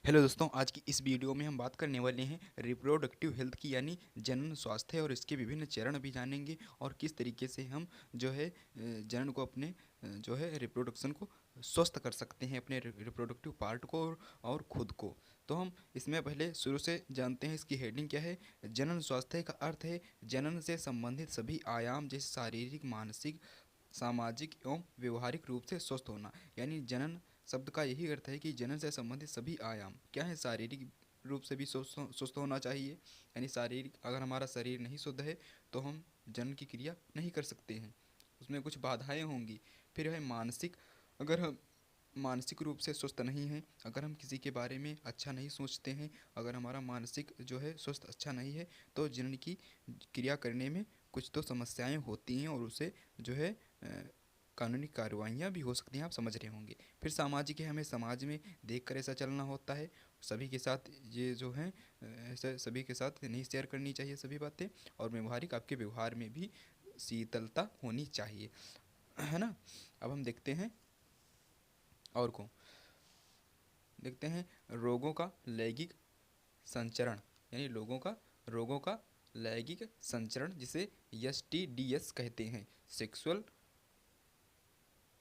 Hello दोस्तों, आज की इस वीडियो में हम बात करने वाले हैं रिप्रोडक्टिव हेल्थ की, यानी जनन स्वास्थ्य, और इसके विभिन्न चरण भी जानेंगे और किस तरीके से हम जो है जनन को अपने जो है रिप्रोडक्शन को स्वस्थ कर सकते हैं, अपने रिप्रोडक्टिव पार्ट को और खुद को। तो हम इसमें पहले शुरू से जानते हैं इसकी हेडिंग क्या है। जनन स्वास्थ्य का अर्थ है जनन से संबंधित सभी आयाम, जैसे शारीरिक, मानसिक, सामाजिक एवं व्यवहारिक रूप से स्वस्थ होना। यानी जनन शब्द का यही अर्थ है कि जनन से संबंधित सभी आयाम क्या है, शारीरिक रूप से भी स्वस्थ होना चाहिए। यानी शारीरिक, अगर हमारा शरीर नहीं शुद्ध है तो हम जनन की क्रिया नहीं कर सकते हैं, उसमें कुछ बाधाएं होंगी। फिर है मानसिक, अगर हम मानसिक रूप से स्वस्थ नहीं हैं, अगर हम किसी के बारे में अच्छा नहीं सोचते हैं, अगर हमारा मानसिक जो है स्वस्थ अच्छा नहीं है, तो जनन की क्रिया करने में कुछ तो समस्याएं होती हैं और उसे जो है कानूनी कार्रवाइयाँ भी हो सकती हैं, आप समझ रहे होंगे। फिर सामाजिक है, हमें समाज में देख कर ऐसा चलना होता है, सभी के साथ ये जो है ऐसे सभी के साथ नहीं शेयर करनी चाहिए सभी बातें। और व्यवहारिक, आपके व्यवहार में भी शीतलता होनी चाहिए, है ना। अब हम देखते हैं और को देखते हैं रोगों का लैंगिक संचरण, यानी रोगों का लैंगिक संचरण, जिसे STDs कहते हैं, सेक्सुअल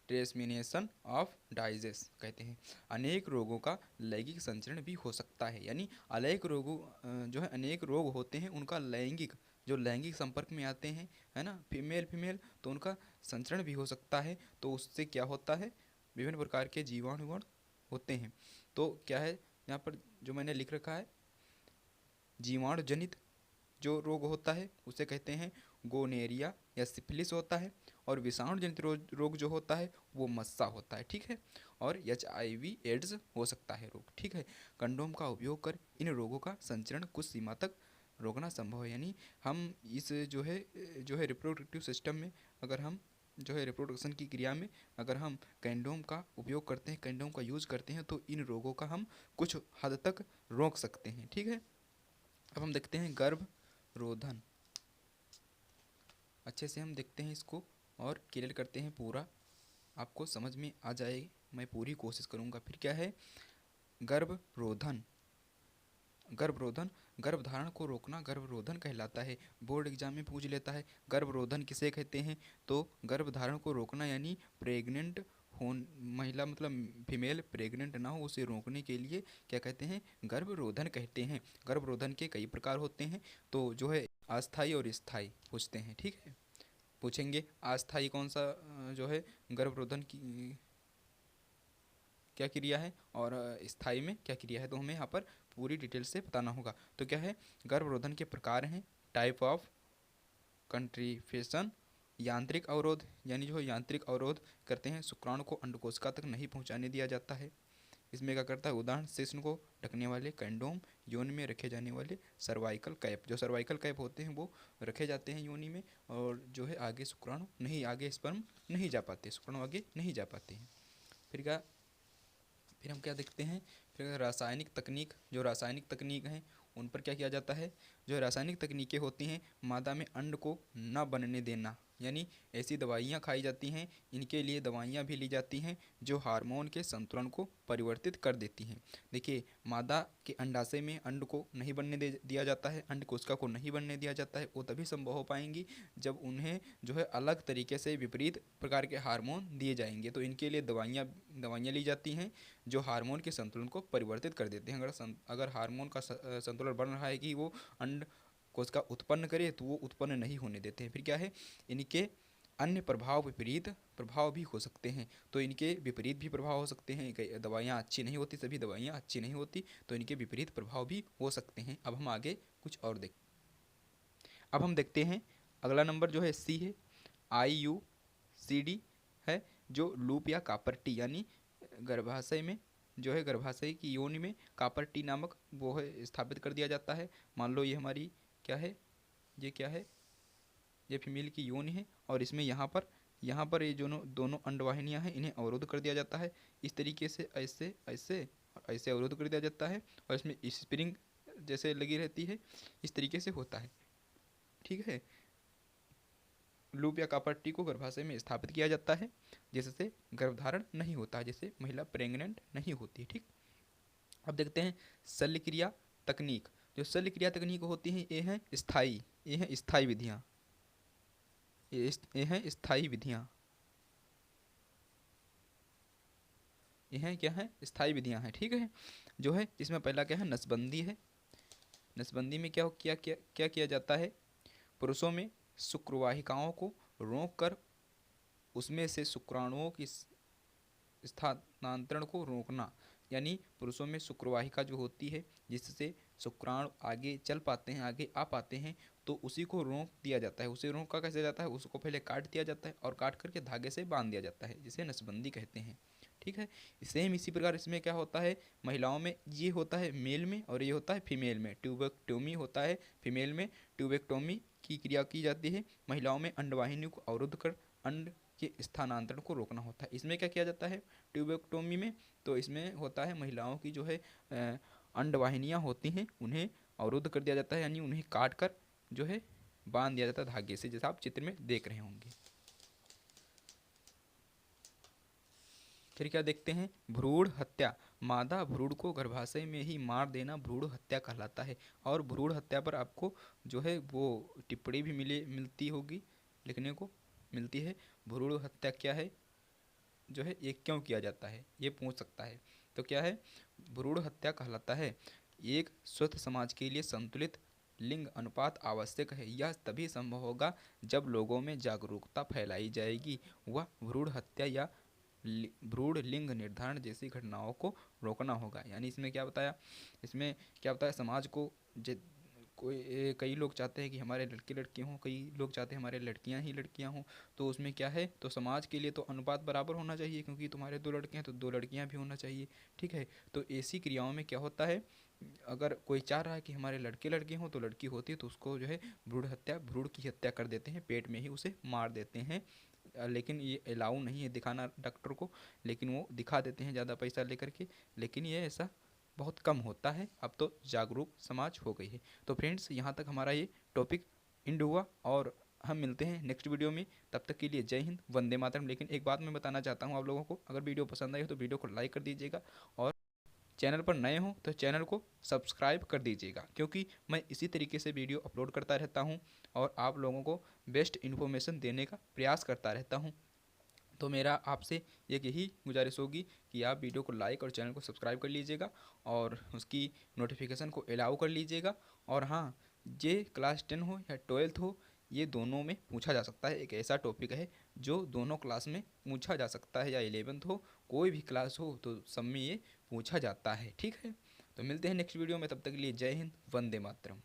ट्रेसमिनेशन ऑफ डाइजेस कहते हैं। अनेक रोगों का लैंगिक संचरण भी हो सकता है, यानी अनेक रोगों जो है अनेक रोग होते हैं, उनका लैंगिक, जो लैंगिक संपर्क में आते हैं, है ना, फीमेल फीमेल, तो उनका संचरण भी हो सकता है। तो उससे क्या होता है, विभिन्न प्रकार के जीवाणु होते हैं। तो क्या है यहाँ पर जो मैंने लिख रखा है, जीवाणु जनित जो रोग होता है उसे कहते हैं गोनेरिया या सिफिलिस होता है। और विषाणु जनित रोग जो होता है वो मस्सा होता है, ठीक है। और HIV एड्स हो सकता है रोग, ठीक है। कंडोम का उपयोग कर इन रोगों का संचरण कुछ सीमा तक रोकना संभव है। यानी हम इस जो है रिप्रोडक्टिव सिस्टम में, अगर हम जो है रिप्रोडक्शन की क्रिया में अगर हम कंडोम का उपयोग करते हैं, कंडोम का यूज करते हैं, तो इन रोगों का हम कुछ हद तक रोक सकते हैं, ठीक है। अब हम देखते हैं गर्भ रोधन, अच्छे से हम देखते हैं इसको और क्लियर करते हैं, पूरा आपको समझ में आ जाए, मैं पूरी कोशिश करूँगा। फिर क्या है गर्भरोधन। गर्भरोधन, गर्भधारण को रोकना गर्भरोधन कहलाता है। बोर्ड एग्जाम में पूछ लेता है गर्भरोधन किसे कहते हैं, तो गर्भधारण को रोकना यानी प्रेग्नेंट हो, महिला मतलब फीमेल प्रेग्नेंट ना हो, उसे रोकने के लिए क्या कहते हैं, गर्भरोधन कहते हैं। गर्भरोधन के कई प्रकार होते हैं, तो जो है अस्थाई और स्थाई पूछते हैं, ठीक है। पूछेंगे अस्थाई कौन सा जो है गर्भरोधन की क्या क्रिया है, और स्थाई में क्या क्रिया है, तो हमें यहाँ पर पूरी डिटेल से बताना होगा। तो क्या है, गर्भरोधन के प्रकार हैं, टाइप ऑफ कंट्रीफेशन, यांत्रिक अवरोध, यानी जो यांत्रिक अवरोध करते हैं, शुक्राणु को अंडकोशिका तक नहीं पहुँचाने दिया जाता है। इसमें क्या करता है, उदाहरण शिश्न को ढकने वाले कंडोम, योनि में रखे जाने वाले सर्वाइकल कैप, जो सर्वाइकल कैप होते हैं वो रखे जाते हैं योनि में, और जो है आगे शुक्राणु नहीं, आगे स्पर्म नहीं जा पाते, शुक्राणु आगे नहीं जा पाते हैं। फिर क्या, फिर हम क्या देखते हैं, फिर रासायनिक तकनीक, जो रासायनिक तकनीक हैं उन पर क्या किया जाता है। जो रासायनिक तकनीकें होती हैं, मादा में अंड को न बनने देना, यानी ऐसी दवाइयाँ खाई जाती हैं, इनके लिए दवाइयाँ भी ली जाती हैं जो हार्मोन के संतुलन को परिवर्तित कर देती हैं। देखिए, मादा के अंडाशय में अंड को नहीं बनने दिया जाता है, अंड कोशिका को नहीं बनने दिया जाता है, वो तभी संभव हो पाएंगी जब उन्हें जो है अलग तरीके से विपरीत प्रकार के हार्मोन दिए जाएंगे। तो इनके लिए दवाइयाँ ली जाती हैं जो हार्मोन के संतुलन को परिवर्तित कर देते हैं। अगर हार्मोन का संतुलन बन रहा है कि वो अंड कोशिका उत्पन्न करे, तो वो उत्पन्न नहीं होने देते हैं। फिर क्या है, इनके अन्य प्रभाव, विपरीत प्रभाव भी हो सकते हैं। तो इनके विपरीत भी प्रभाव हो सकते हैं, दवाइयाँ अच्छी नहीं होती, सभी दवाइयाँ अच्छी नहीं होती, तो इनके विपरीत प्रभाव भी हो सकते हैं। अब हम आगे कुछ और अब हम देखते हैं अगला नंबर जो है सी है, IUCD है, जो लूप या कापरटी, यानी गर्भाशय में जो है गर्भाशय की योनि में कापरटी नामक वो है स्थापित कर दिया जाता है। मान लो ये हमारी क्या है, ये क्या है, ये फीमेल की योनि है, और इसमें यहाँ पर ये दोनों दोनों अंडवाहिनियाँ हैं, इन्हें अवरोध कर दिया जाता है। इस तरीके से ऐसे ऐसे और ऐसे अवरोध कर दिया जाता है, और इसमें स्प्रिंग जैसे लगी रहती है, इस तरीके से होता है, ठीक है। लूप या कापट्टी को गर्भाशय में स्थापित किया जाता है, जिससे गर्भधारण नहीं होता, जिससे महिला प्रेग्नेंट नहीं होती, ठीक। अब देखते हैं शल्य क्रिया तकनीक। जो शल्य क्रिया तकनीक होती हैं ये हैं स्थायी, ये हैं स्थायी विधियाँ, ये हैं स्थायी विधियाँ, ये हैं क्या है, स्थायी विधियाँ हैं। ठीक है, जो है इसमें पहला क्या है, नसबंदी है। नसबंदी में क्या किया जाता है, पुरुषों में शुक्रवाहिकाओं को रोक कर उसमें से शुक्राणुओं की स्थानांतरण को रोकना। यानी पुरुषों में शुक्रवाहिका जो होती है जिससे शुक्राणु आगे चल पाते हैं, आगे आ पाते हैं, तो उसी को रोक दिया जाता है। उसे रोका कैसे जाता है, उसको पहले काट दिया जाता है और काट करके धागे से बांध दिया जाता है, जिसे नसबंदी कहते हैं। ठीक है, सेम इसी प्रकार इसमें क्या होता है, महिलाओं में ये होता है मेल में और ये होता है फीमेल में। ट्यूबेक्टोमी होता है फीमेल में, ट्यूबेक्टोमी की क्रिया की जाती है। महिलाओं में अंडवाहिनी को अवरुद्ध कर अंड के स्थानांतरण को रोकना होता है। इसमें क्या किया जाता है ट्यूबेक्टोमी में, तो इसमें होता है महिलाओं की जो है अंडवाहिनियाँ होती हैं उन्हें अवरुद्ध कर दिया जाता है, यानी उन्हें काट कर जो है बांध दिया जाता है धागे से, जैसा आप चित्र में देख रहे होंगे। फिर क्या देखते हैं, भ्रूण हत्या। मादा भ्रूण को गर्भाशय में ही मार देना भ्रूण हत्या कहलाता है। और भ्रूण हत्या पर आपको जो है वो टिप्पणी भी मिलती होगी, लिखने को मिलती है। भ्रूण हत्या क्या है, जो है ये क्यों किया जाता है, ये पूछ सकता है। तो क्या है, भ्रूण हत्या कहलाता है एक स्वस्थ समाज के लिए संतुलित लिंग अनुपात आवश्यक है। यह तभी संभव होगा जब लोगों में जागरूकता फैलाई जाएगी। वह भ्रूण हत्या या भ्रूण लिंग निर्धारण जैसी घटनाओं को रोकना होगा। यानी इसमें क्या बताया, इसमें क्या बताया, समाज को कई लोग चाहते हैं कि हमारे लड़के लड़के हों, कई लोग चाहते हैं हमारे लड़कियां ही लड़कियां हों। तो उसमें क्या है, तो समाज के लिए तो अनुपात बराबर होना चाहिए, क्योंकि तुम्हारे 2 लड़के हैं तो 2 लड़कियां भी होना चाहिए। ठीक है, तो ऐसी क्रियाओं में क्या होता है, अगर कोई चाह रहा है कि हमारे लड़के लड़के हों तो लड़की होती है तो उसको जो है भ्रूण हत्या, भ्रूण की हत्या कर देते हैं, पेट में ही उसे मार देते हैं। लेकिन ये अलाउ नहीं है दिखाना डॉक्टर को, लेकिन वो दिखा देते हैं ज़्यादा पैसा लेकर के। लेकिन ये ऐसा बहुत कम होता है, अब तो जागरूक समाज हो गई है। तो फ्रेंड्स, यहाँ तक हमारा ये टॉपिक एंड हुआ और हम मिलते हैं नेक्स्ट वीडियो में। तब तक के लिए जय हिंद, वंदे मातरम। लेकिन एक बात मैं बताना चाहता हूँ आप लोगों को, अगर वीडियो पसंद आई हो तो वीडियो को लाइक कर दीजिएगा और चैनल पर नए हो तो चैनल को सब्सक्राइब कर दीजिएगा, क्योंकि मैं इसी तरीके से वीडियो अपलोड करता रहता हूँ और आप लोगों को बेस्ट इन्फॉर्मेशन देने का प्रयास करता रहता हूँ। तो मेरा आपसे एक यही गुजारिश होगी कि आप वीडियो को लाइक और चैनल को सब्सक्राइब कर लीजिएगा और उसकी नोटिफिकेशन को अलाउ कर लीजिएगा। और हाँ, ये क्लास 10 हो या 12th हो, ये दोनों में पूछा जा सकता है। एक ऐसा टॉपिक है जो दोनों क्लास में पूछा जा सकता है, या 11th हो, कोई भी क्लास हो तो सब में ये पूछा जाता है। ठीक है, तो मिलते हैं नेक्स्ट वीडियो में, तब तक के लिए जय हिंद, वंदे मातरम।